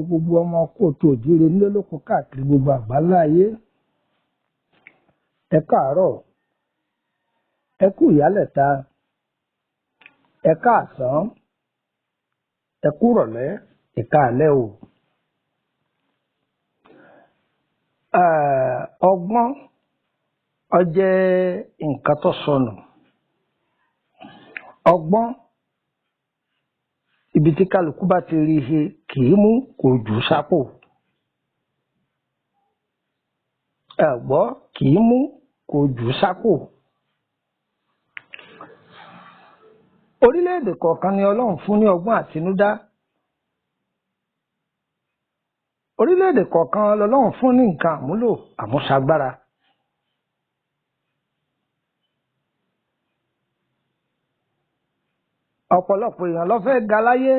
Gbogbo ọmọ kóòtù òjíire nílé lóko káàkiri gbogbo àgbáńlá ayé. Ẹ káàárọ̀, ẹ kú ìyálẹ̀ta, ẹ káàsán, ẹ kú ìrọ̀lẹ́, ẹ káalẹ́ o. Ọgbọ́n ó jẹ́ nǹkan tó sọnù. Ọgbọ́n ibi tí kálukú bá ti rí he kì í mú kò jù sápò. Ẹ̀gbọ́ kì í mú kò jù sápò. Orílẹ̀-èdè kọ̀ọ̀kan ni Ọlọ́run fún ní ọgbọ́n àtinúdá. Orílẹ̀-èdè kọ̀ọ̀kan lọ́lọ́run fún ní nǹkan àmúlò àmúṣagbára. Ọ̀pọ̀lọpọ̀ èèyàn ló fẹ́ ga láyé,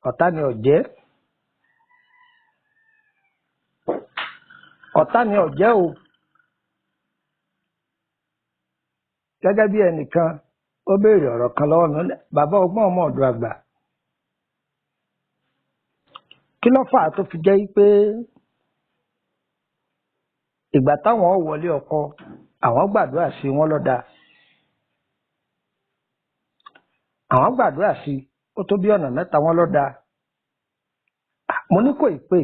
ọ̀tá ni ọ̀jẹ́. Ọ̀tá ni ọ̀jẹ́ o. Gẹ́gẹ́ bí ẹnìkan ó béèrè ọ̀rọ̀ kan lọ́wọ́ mi, bàbá ọgbọ́n ọmọ ọ̀dọ̀ àgbà. Kí ló fà á tó fi jẹ́ pé ìgbà táwọn wọlé ọkọ àwọn gbàdúrà sí wọn lọ́dà. Àwọn gbàdúrà sí ó tó bí ọ̀nà mẹ́ta wọn lọ́dà. Mo ní kò ì pé.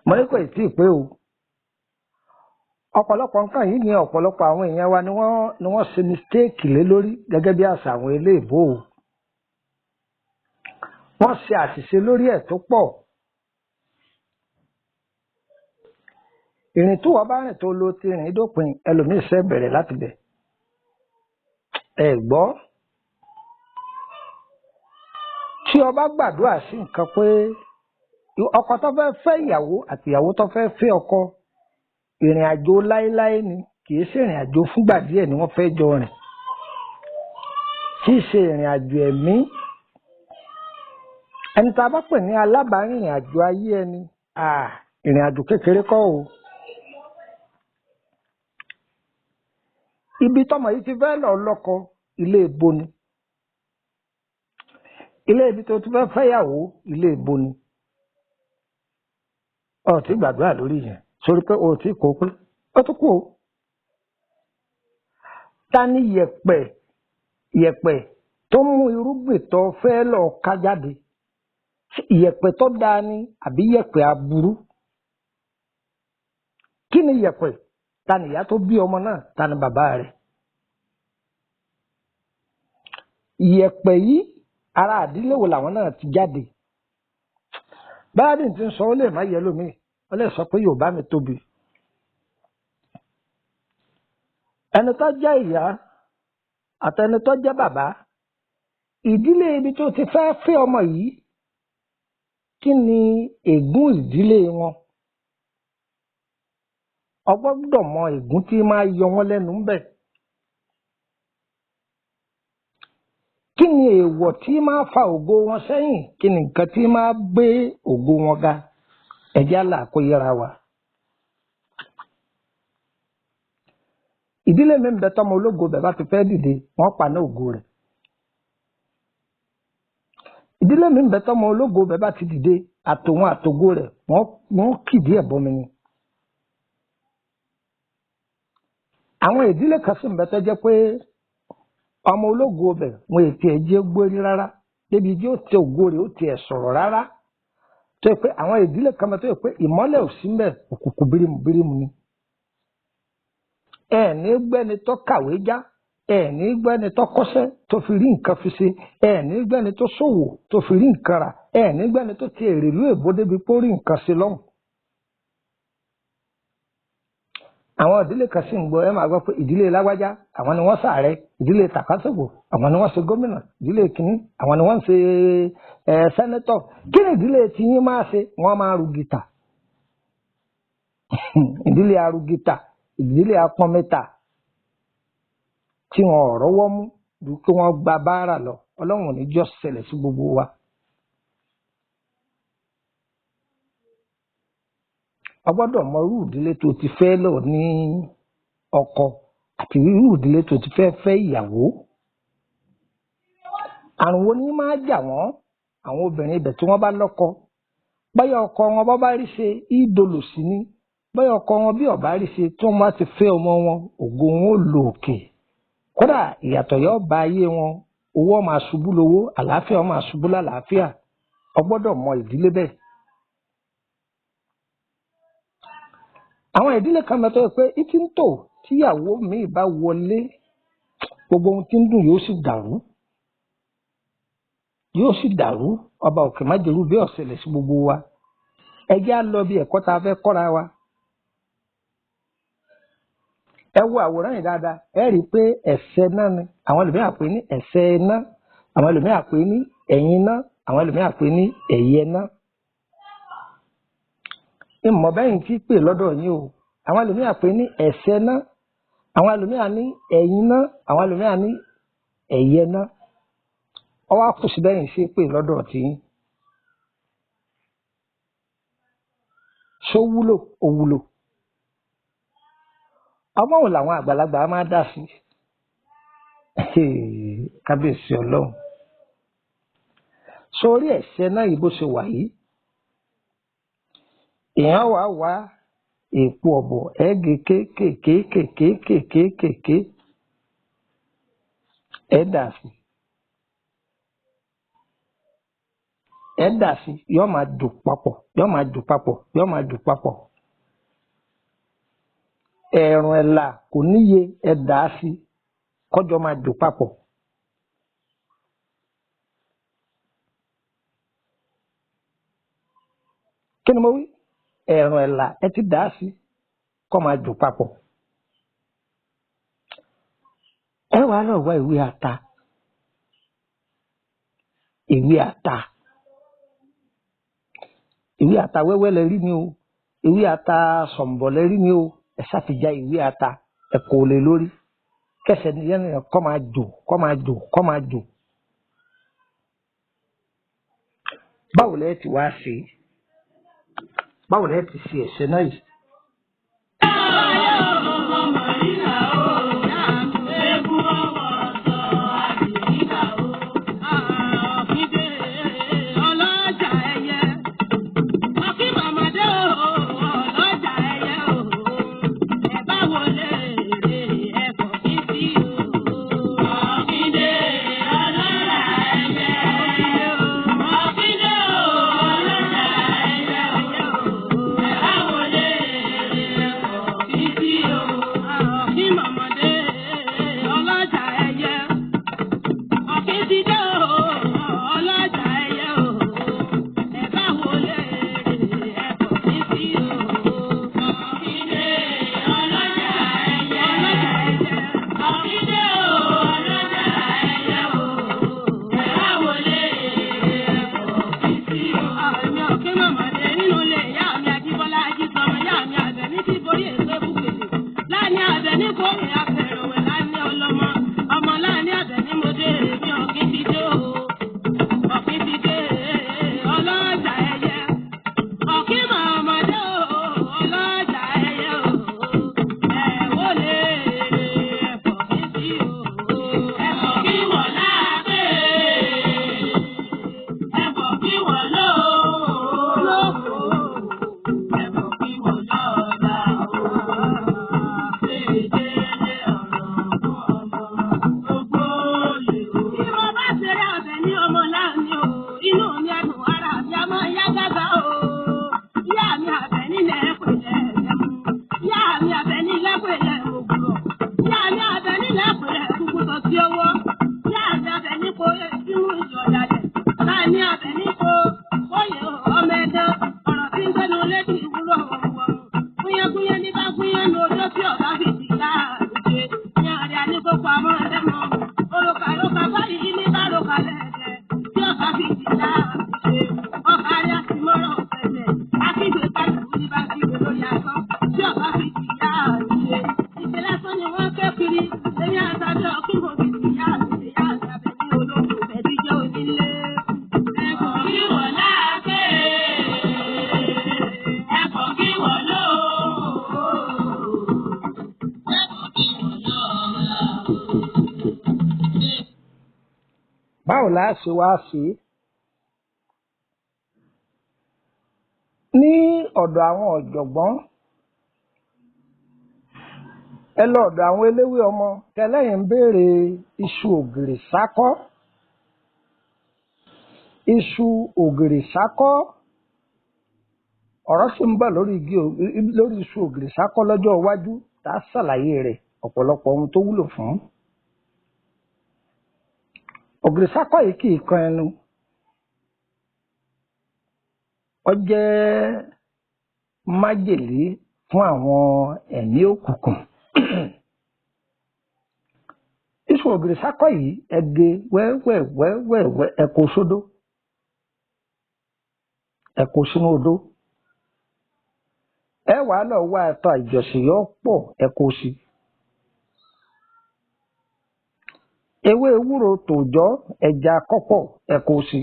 Mo ní kò ì tí ì pé o. Ọ̀pọ̀lọpọ̀ nǹkan yìí ni ọ̀pọ̀lọpọ̀ àwọn èèyàn wa ni wọ́n ṣe mistake lé lórí gẹ́gẹ́ bí àṣà àwọn eléèbó o. Wọ́n ṣe àṣìṣe lórí ẹ̀ tó pọ̀. Ìrìn tó wọ́n bá rìn tó lo ti rìn dópin ẹlòmíì ṣe bẹ̀rẹ̀ láti bẹ̀. Ẹ gbọ́. Tí o bá gbàdúrà sí nǹkan pé ọkọ tó fẹ́ fẹ́ ìyàwó àti ìyàwó tó fẹ́ fẹ́ ọkọ, ìrìn àjò láéláé ni, kì í ṣe ìrìn àjò fúngbà díẹ̀ ni wọ́n fẹ́ jọ rìn. Kì í ṣe ìrìn àjò ẹ̀mí. Ẹni tá a bá pè ní alábàárìnrìn àjò ayé ẹni, ìrìn àjò kékeré kọ́ o. Ibi tọ́mọ yìí ti fẹ́ lọ lọ́kọ, ilé ibo ni. Ilé ibi tó ti fẹ́ fẹ́yàwó, ilé ibo ni. Ó ti gbàdúrà lórí yẹn sórí pé o ti kó pé ó tún kú o. Ta ni yẹ̀pẹ̀ tó mú irúgbìn tó fẹ́ lọ ká jáde? Yẹ̀pẹ̀ tó dáa ni àbí yẹ̀pẹ̀ aburú? Kí ni yẹ̀pẹ̀? Ta ni ìyá tó bí ọmọ náà? Ta ni bàbá rẹ̀? Yẹ̀pẹ̀ yìí ara àdílé wo làwọn náà ti jáde? Báyìí tí ń sọ ó lè má yẹ lómi, ó lè sọ pé Yorùbá mi tóbi. Ẹni tó jẹ́ ìyá àtẹni tó jẹ́ bàbá, ìdílé ibi tó ti fẹ́ fẹ́ ọmọ yìí, kí ni ègún ìdílé wọn? O gbọ́dọ̀ mọ ègún tí máa yọ wọ́n lẹ́nu ń bẹ̀. Kí ni èèwọ̀ tí máa fa ògo wọn sẹ́yìn? Kí ni nǹkan tí máa gbé ògo wọn ga? Ẹ jẹ́ á là kó yẹra wa. Ìdílé mi ń bẹ tọ́mọ ológo bẹ̀ bá ti fẹ́ dìde, wọ́n paná ògo rẹ̀. Ìdílé mi ń bẹ tọ́mọ ológo bẹ̀ bá ti dìde, àtòun àtògo rẹ̀ wọ́n kìdí ẹ̀ bọmi ni. àwọn ìdílé kan sì ń bẹ tó jẹ́ pé ọmọ ológo ọbẹ̀ wọn ètí ẹ̀ jẹ́ gbórí rárá débi tí ó tẹ ògo rẹ̀ ó tiẹ̀ sọ̀rọ̀ rárá tó yẹ pé àwọn ìdílé kan bẹ tó yẹ pé ìmọ́lẹ̀ ò sí ń bẹ òkùnkùn bírímù ni. ẹ ní gbẹ́ni tó kàwé já ẹ ní gbẹ́ni tó kọ́ṣẹ́ tó fi rí nǹkan fi ṣe ẹ ní gbẹ́ni tó ṣòwò tó fi rí nǹkan rà ẹ ní gbẹ́ni tó ti èrè ìlú èbó débi pé ó rí nǹkan ṣe lọ́hùn. àwọn ìdílé kan sì ń gbọ́ ẹ máa gbọ́ pé ìdílé lágbájá àwọn ni wọ́n ṣàárẹ̀ ìdílé tàkásògbò àwọn ni wọ́n ṣe gómìnà ìdílé kìnní àwọn ni wọ́n ṣe sẹ́nẹ́tọ̀ kí ni ìdílé tí yín máa ṣe wọ́n máa ru gìtà ìdílé arugìtà ìdílé apọ́nmẹ́ta tí wọn ò rọ́wọ́ mú ju kí wọ́n gba báárà lọ ọlọ́run ní jọ́ ṣẹlẹ̀ sí gbogbo wa. a gbọ́dọ̀ mọ irú ìdílé tó ti fẹ́ lọ ní ọkọ àti irú ìdílé tó ti fẹ́ fẹ́ ìyàwó. àrùn wo ni máa jà wọ́n àwọn obìnrin ibẹ̀ tí wọ́n bá lọ́kọ báyọ̀ ọkọ wọn bá bá rí ṣe ídolò sí ni báyọ̀ ọkọ wọn bí ọ̀bá rí ṣe tí wọ́n bá ti fẹ́ ọmọ wọn ògo wọn ò lò òkè kódà ìyàtọ̀ yóò bá ayé wọn owó ó máa ṣubú lówó àlàáfíà ó máa ṣubú lálàáfíà o gbọ́dọ̀ mọ ìdílé bẹ́ẹ̀. àwọn ìdílé kan mẹ́tọ́ pé ìtí ń tò tíyàwó míì bá wọlé gbogbo ohun tí ń dùn yóò sì dàrú ọba òkè májèlú bí ọ̀sẹ̀lẹ̀ sí gbogbo wa ẹ jẹ́ á lọ bí ẹ̀kọ́ tá a fẹ́ kọ́ra wa. ẹ wo àwòrán yìí dáadáa ẹ rí i pé ẹ̀sẹ̀ náà ni àwọn ẹlòmíràn pè ní ẹ̀sẹ̀ iná àwọn ẹlòmíràn pè ní ẹ̀yìn iná àwọn ẹlòmíràn pè ní ẹ̀yẹ iná. ìmọ̀ bẹ́yìn tí pè lọ́dọ̀ yín o àwọn ẹlòmíràn pè ní ẹ̀sẹ̀ iná àwọn ẹlòmíràn ní ẹ̀yìn iná àwọn ẹlòmíràn ní ẹ̀yẹ iná ọwọ́ àkùsí bẹ́yìn sí pè lọ́dọ̀ tí ṣó wúlò òwúlò ọmọ òun làwọn àgbàlagbà máa dá sí kábíyèsí ọlọ́run sórí ẹ̀sẹ̀ náà yìí bó ṣe wà yìí èèyàn wà wá èèpo ọ̀bọ̀ ẹ̀ẹ́gì kéékèèké ẹ̀ dà sí yóò máa jò papọ̀ ẹ̀rùn ẹ̀là kò níye ẹ̀ dà sí kọjọ máa jò papọ̀. kí ni mo wí ẹ̀rùn ẹ̀là ẹ ti dà sí kọ́ máa jò papọ̀. ẹ wàá lọ wá ìwé ata wẹ́wẹ́ lẹ rí ni o ìwé ata sọ̀m̀bọ̀ lẹ rí ni o ẹ ṣàtìjà ìwé ata ẹ kò lè lórí kẹsẹ̀ nìyẹn kọ́ máa jò. báwo lẹ ti wá ṣe báwo lẹ ti ṣe ẹ̀ṣẹ̀ náà yìí. Ọ̀kí màmá dé o. báwo la ṣe wá ṣe ní ọ̀dọ̀ àwọn ọ̀jọ̀gbọ́n ẹ lọ ọ̀dọ̀ àwọn eléwé ọmọ tẹ́lẹ̀yìn ń béèrè iṣu ògìrì sákọ́ ọ̀rọ̀ sì ń bọ̀ lórí iṣu ògìrì sákọ́ lọ́jọ́ iwájú tá a ṣàlàyé rẹ̀ ọ̀pọ̀lọpọ̀ ohun tó wúlò fún. Ògìrì sákọ́ yìí kì í kan ẹnu ó jẹ́ májèlé fún àwọn ẹ̀mí òkùnkùn. Iṣu ògìrì sákọ́ yìí ẹ gé wẹ́wẹ́wẹ́wẹ́ ẹ kó sódó ẹ kó sínú odó ẹ wàá lọ wá ẹ̀tọ́ ìjọsìn yọ pọ̀ ẹ kó sí. Ewé ewúro tòòjọ́ ẹja kọ́pọ̀ ẹ kó sí.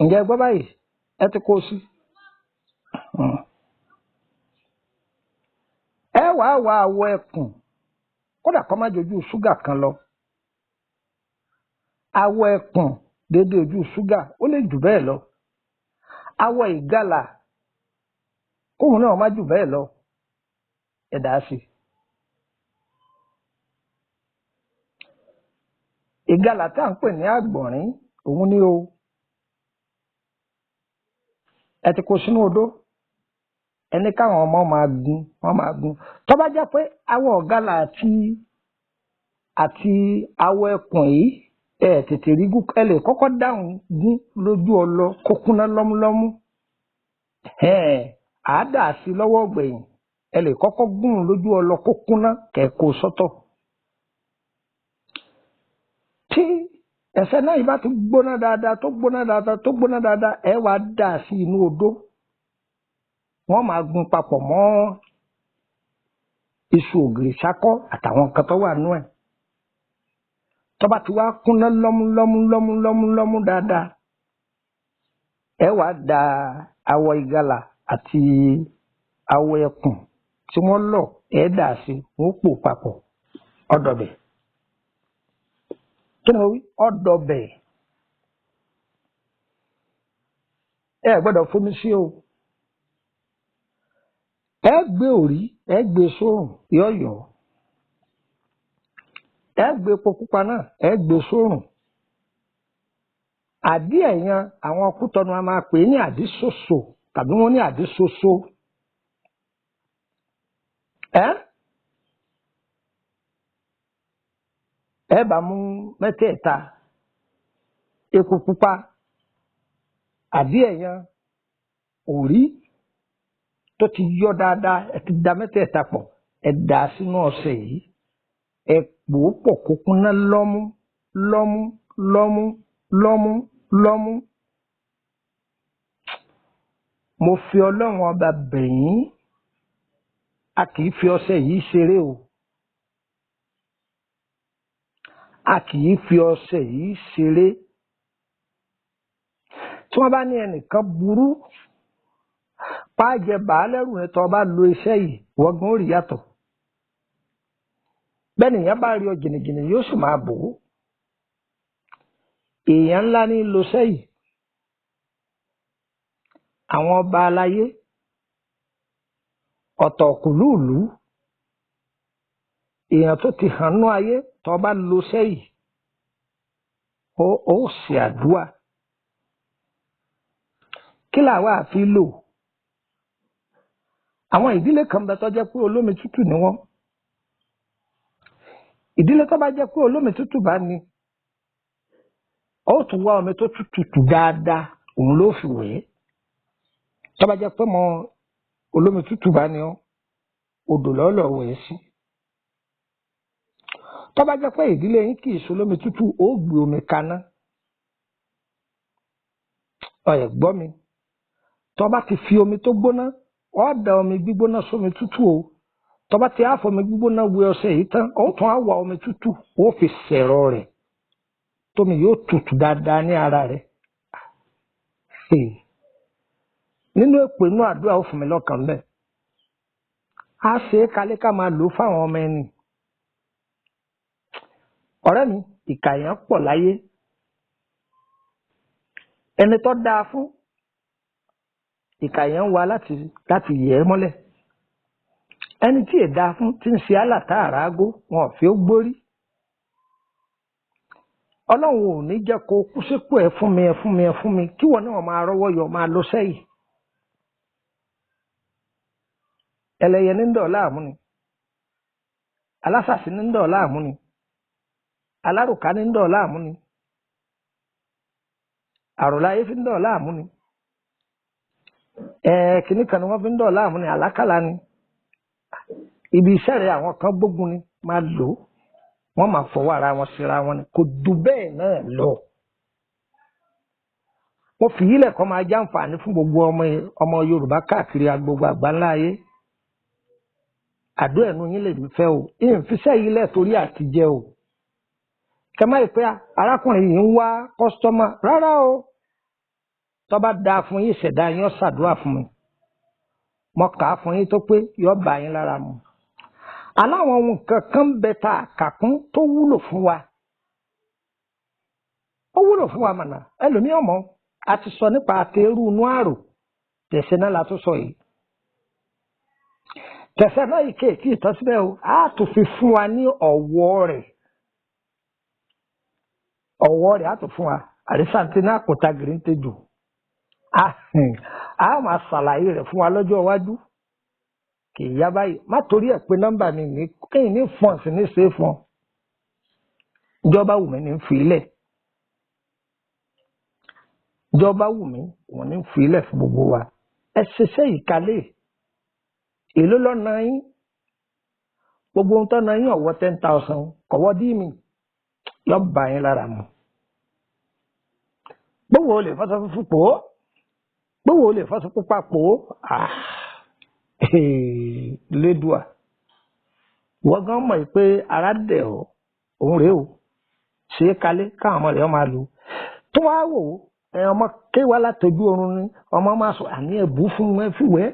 Ǹjẹ́ gbọ́ báyìí ẹ ti kó sí. Ẹ wàá wá awọ ẹkùn kódà kó má jojú ṣúgà kan lọ. Awọ ẹkùn dédé ojú ṣúgà ó lè jù bẹ́ẹ̀ lọ. Awọ ìgalà kóhun náà má jù bẹ́ẹ̀ lọ ẹ dà sí. Ìgalà tá à ń pè ní àgbọ̀nrín òun ni o. Ẹ ti kó sínú odó ẹni káwọn ọmọ máa gun tó bá jẹ́ pé awọ ọ̀gálà àti awọ ẹkùn yìí ẹ tètè rí gún ẹ lè kọ́kọ́ dáhùn gún lójú ọlọ kó kúnná lọ́múlọ́mú àádà sí lọ́wọ́ gbẹ̀yìn ẹ lè kọ́kọ́ gún lójú ọlọ kó kúnná kẹ́ẹ̀kọ́ sọ́tọ̀. Tí ẹ̀sẹ̀ náà yìí bá ti gbóná dáadáa ẹ wàá dà sí inú odó wọ́n máa gun papọ̀ mọ́ iṣu ògìrì sákọ́ àtàwọn nǹkan tó wà nú ẹ̀. Tó bá ti wá kúnná lọ́mú dáadáa ẹ wàá da awọ ìgalà àti awọ ẹkùn tí wọ́n lọ ẹ dà sí wọ́n pò papọ̀ ọ̀dọ̀bẹ̀. Kí ni mo wí? Ọ̀dọ̀bẹ̀. Ẹ gbọ́dọ̀ fomi sí o. Ẹ gbé òrí ẹ gbé sórùn yọ̀yọ̀ ẹ gbé epo pupa náà ẹ gbé sórùn. Àdí ẹ̀yàn àwọn Kútọ̀nù a máa pè é ní àdísòso tàbí wọ́n ní àdísoso. Ẹ bá mú mẹ́tẹ̀ẹ̀ta epo pupa àdí ẹ̀yàn òrí tó ti yọ dáadáa ẹ ti da mẹ́tẹ̀ẹ̀ta pọ̀ ẹ dà sínú ọṣẹ yìí ẹ pò ó pọ̀ kó kúnná lọ́mú. Mo fi Ọlọ́run ọba bẹ̀ yín a kì í fi ọṣẹ yìí ṣeré o. A kì í fi ọṣẹ yìí ṣeré. Tí wọ́n bá ní ẹnìkan burú páàjẹ bàálẹ́rù rẹ tó bá lo iṣẹ́ yìí wọ́n gan ó rí yàtọ̀. Bẹ́ẹ̀ nìyẹn bá rí ọ jìnnìjìnnì yóò sì máa bò ó. Èèyàn ńlá ní lo iṣẹ́ yìí. Àwọn ọba aláyé ọ̀tọ̀kùlúùlú èèyàn tó ti hàn nú ayé tó bá lo iṣẹ́ yìí ó ṣe àdúrà. Kí làwa àfi lò? Àwọn ìdílé kan bẹ tó jẹ́ pé olómi tútù ni wọ́n. Ìdílé tó bá jẹ́ pé olómi tútù bá ní ó tún wá omi tó tútù dáadáa òun ló fi wẹ̀. Tó bá jẹ́ pé mọ olómi tútù bá ní odò lọ́lọ́ wẹ̀ sí. Tó bá jẹ́ pé ìdílé yín kì í ṣe olómi tútù ó gbé omi kaná. Ẹ gbọ́ mi. Tó bá ti fi omi tó gbóná ó da omi gbígbóná sómi tútù o. Tó bá ti á fomi gbígbóná wẹ ọṣẹ yìí tán ó tún á wá omi tútù ó fi ṣẹ̀rọ rẹ̀ tómi yóò tutù dáadáa ní ara rẹ̀. Nínú èpè inú àdúrà ó fún mi lọ́kàn bẹ́ẹ̀. A ṣe é kalẹ̀ ká máa lò fáwọn ọmọ ẹni. Ọ̀rẹ́ mi ìkà yẹn pọ̀ láyé ẹni tó dáa fún ìkà yẹn ń wá láti yẹ̀ ẹ́ mọ́lẹ̀ ẹni tí ì dáa fún tí ń ṣe àlàtà àràgó wọn ò fi ó gbórí ọlọ́run ò ní jẹ́ kó kú sípò ẹ̀ fún mi kí wọn náà máa rọ́wọ́ yọ máa lọ sẹ́yìn ẹlẹ́yẹ ní ń dọ̀ láàmú ni alásàsí ní ń dọ̀ láàmú ni alárùká ní ń dọ̀ láàmú ni àròláyé fi ń dọ̀ láàmú ni kìnnì kan ni wọ́n fi ń dọ̀ láàmú ni àlákàlà ni ibi iṣẹ́ rẹ̀ àwọn kan gbógun ni máa lò ó wọ́n máa fọwọ́ ara wọn síra wọn ni kò dù bẹ́ẹ̀ náà lọ wọ́n fi yílẹ̀ kọ́ máa jàǹfààní fún gbogbo ọmọ Yorùbá káàkiri gbogbo àgbáńlá ayé àdó ẹ̀nu yín lè mi fẹ́ o ìfisẹ́ yílẹ̀ torí àtijẹ́ o kẹmọ́ ìpè arákùnrin yìí ń wá kọ́sítọ́mà rárá o tó bá dáa fún yín ìṣẹ̀dá yín ó ṣàdúrà fún mi mo kà á fún yín tó pé yóò bá yín lára mu aláwọn ohun kankan bẹ tá a kà kún tó wúlò fún wa ó wúlò fún wa mọ̀nà ẹlòmíràn mọ́ a ti sọ nípa àtẹrù inú àrò tẹ̀sẹ̀ náà la tó sọ yìí tẹ̀sẹ̀ náà yìí kéèkì ìtọ́síbẹ̀ o a tó fi fún wa ní ọ̀wọ́ rẹ̀ a tó fún wa àrísàntì náà kò ta gírí ń tẹjù a máa ṣàlàyé rẹ̀ fún wa lọ́jọ́ iwájú kì í yá báyìí má torí ẹ̀ pé nọ́mbà mi ní kéyìn ní fọ́n sí ní ṣe fọ́n ìjọba wù mí ní fi ilẹ̀ ìjọba wù mí wọ́n ní fi ilẹ̀ fún gbogbo wa ẹ ṣiṣẹ́ ìkálẹ̀ èló lọ́nà yín gbogbo ohun tó na yín ọ̀wọ́ 10,000 kọ̀wọ́ dí mi yọ bá yín lára mu gbówó olè fọ́sọ fúnfún pò ó gbówó olè fọ́sọ púpà pò ó lédùá wọ́n gan mọ̀ pé ara dẹ̀ ọ́ òun rèé o ṣe é kalẹ̀ káwọn ọmọ rẹ̀ máa lò tó wá wò ó ọmọ kéwàá látọjú oorun ni ọmọ máa sọ àní ẹ̀bù fún ẹ fìwẹ́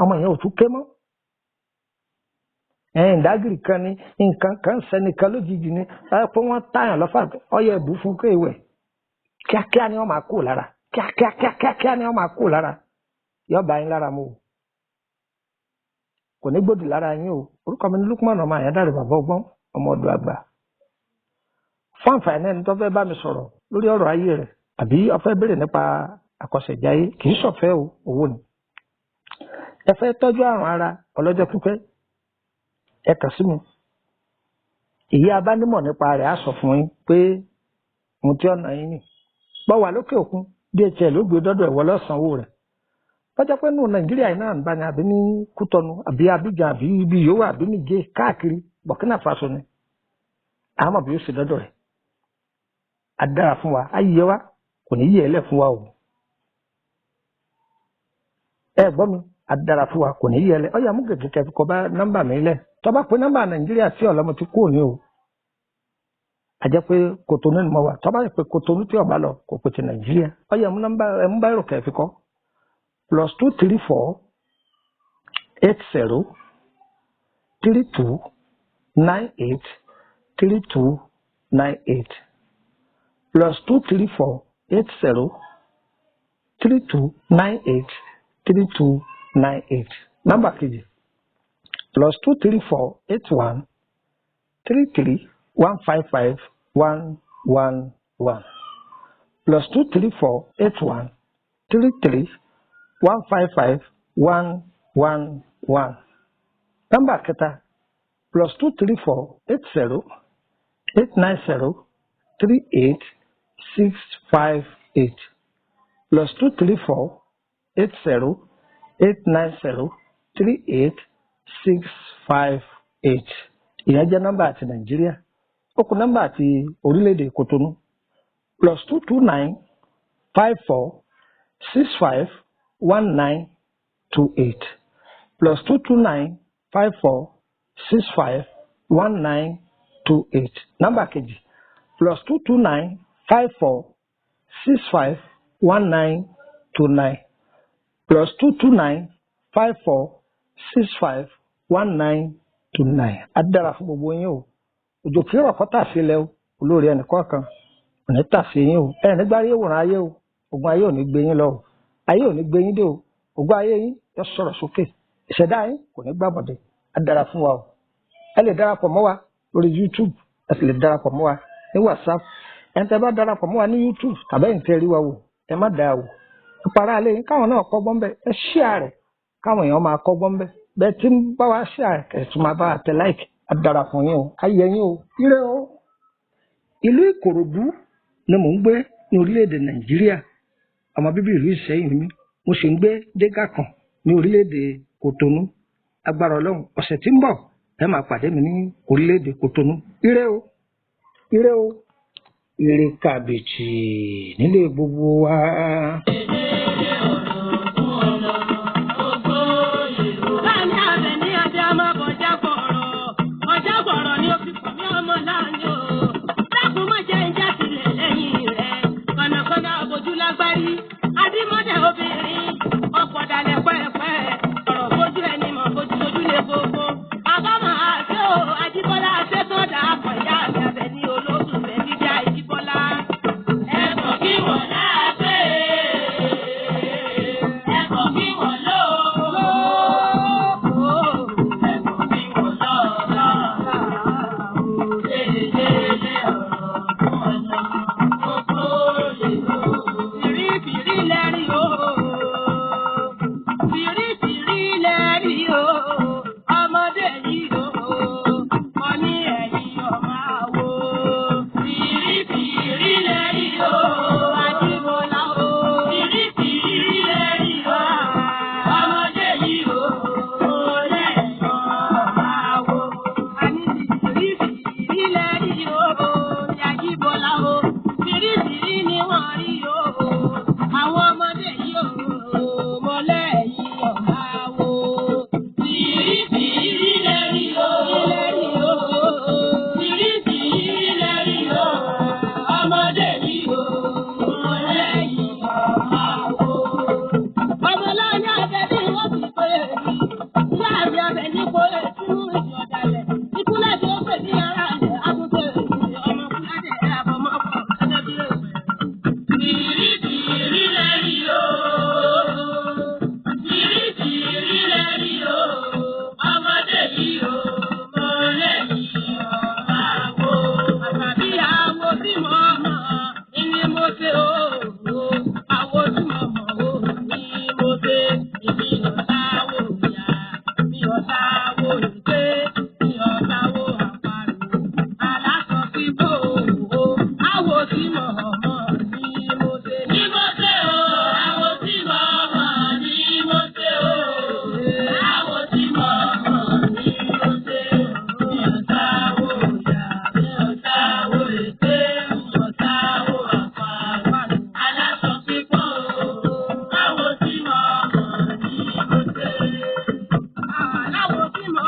ọmọ yẹn ò tún ké mọ́ ìdágìrì kan ní nǹkan kan sẹ́nìkan lójijì ni pé wọ́n táyàn lọ́fà ọyẹ ẹ̀bù fún kéwẹ̀ kíákíá ni wọ́n máa kó lára kíákíá ni wọ́n máa kó lára yóò bá yín lára mu o kò ní gbòdì lára yín o orúkọ mi ní Lukman ọmọ Àyándàrè bàbá ọgbọ́n ọmọ ọdún àgbà fún àǹfààní ẹni tó fẹ́ bá mi sọ̀rọ̀ lórí ọ̀rọ̀ ayé rẹ̀ àbí ó fẹ́ béèrè nípa àkọsẹ̀jáyé kì í ṣọ̀fẹ́ o owó ni ẹ fẹ́ tọ́jú àrùn ara ọlọ́jọ́ pípẹ́ ẹ kàn sí mi ìyá abánímọ̀ nípa rẹ̀ á sọ fún yín pé mo ti ọ̀nà yín nì bọ́ wà lókè òkun DHL ló gbé dọ́dọ̀ ẹ̀wọ́ lọ́sàn-án rẹ̀ bọ́jà pé nù Nàìjíríà yìí náà ń bá ní àbí ní Kútọ́nù àbí Abidjan àbí ibi yòówù àbí Níjẹ̀ káàkiri Burkina Faso ni àmọ́ bí ó ṣe dọ́dọ̀ rẹ̀ á dára fún wa á yẹ wa kò ní yẹ ẹlẹ́ fún wa o ẹ gbọ́ mi á dára fún wa kò ní yẹ ẹlẹ́ ọ̀yà mú gègé kẹfì kọ́ bá nọ́mbà mi lẹ̀ tọ́ bá pé nọ́mbà Nàìjíríà sí ọ̀lọ́mọ ti kúrò ní o a jẹ́ pé Kòtónú ni mo wà tọ́ bá yẹ pé Kòtónú tí ọba lọ kò pè ti Nàìjíríà ọ̀yà mú nọ́mbà ẹ̀ mú báyìí rò kẹfì kọ́ +234 80 32 98 32 98 +234 80 32 98 32 98 nọ́mbà kejì +234 81 33 155 111 +234 81 33 155 111 nọ́mbà kẹta +234 80 890 38 658 +234 80 890 38 658 ìyẹn jẹ́ nọ́mbà àti Nàìjíríà ó kù nọ́mbà àti orílẹ̀-èdè Kòtónú +229 54 65 1928 +229 54 65 1928 nọ́mbà kejì +229 54 65 1929 +229 54 65 1929 adára fún gbogbo yín o òjò kí rọ̀ kọ́tà sílẹ̀ o olórí ẹnìkọ̀ọ̀kan ò ní tà sí yín o ẹ nígbà ayé wòran ayé o ogun ayé ò ní gbé yín lọ o ayé ò ní gbé yín dé o ogun ayé yín yóò sọ̀rọ̀ sókè ìṣẹ̀dá yín kò ní gbàbọ̀dẹ̀ á dára fún wa o ẹ lè darapọ̀ mọ́ wa lórí YouTube ẹ sì lè darapọ̀ mọ́ wa ní WhatsApp ẹ̀ ń tẹ́ bá darapọ̀ mọ́ wa ní YouTube tàbí ẹ̀ ń tẹ́ rí wa wò ẹ má dáa wò ìpara alẹ́ yín káwọn náà kọ́gbọ́n bẹ́ẹ̀ ẹ ṣíà rẹ̀ káwọn èèyàn máa kọ́gbọ́n bẹ́ẹ̀ bẹ́ẹ̀ tí ń bá wa ṣíà rẹ̀ kẹ̀sùn máa bá wa tẹ láìkì á dára fún yín o ayé yín o ire o. ìlú Ìkòròdú ni mò ń gbé ní orílẹ̀-èdè Nàìjíríà ọmọ bíbí ìlú Ìṣẹ́yìn ni mí mo sì ń gbé Dégàkàn ní orílẹ̀-èdè Kòtónú agbára Ọlọ́run ọ̀sẹ̀ tí ń bọ̀ ẹ máa pàdé mi ní orílẹ̀-èdè Kòtónú ire o ire o ire kàbìtì nílé gbogbo wa.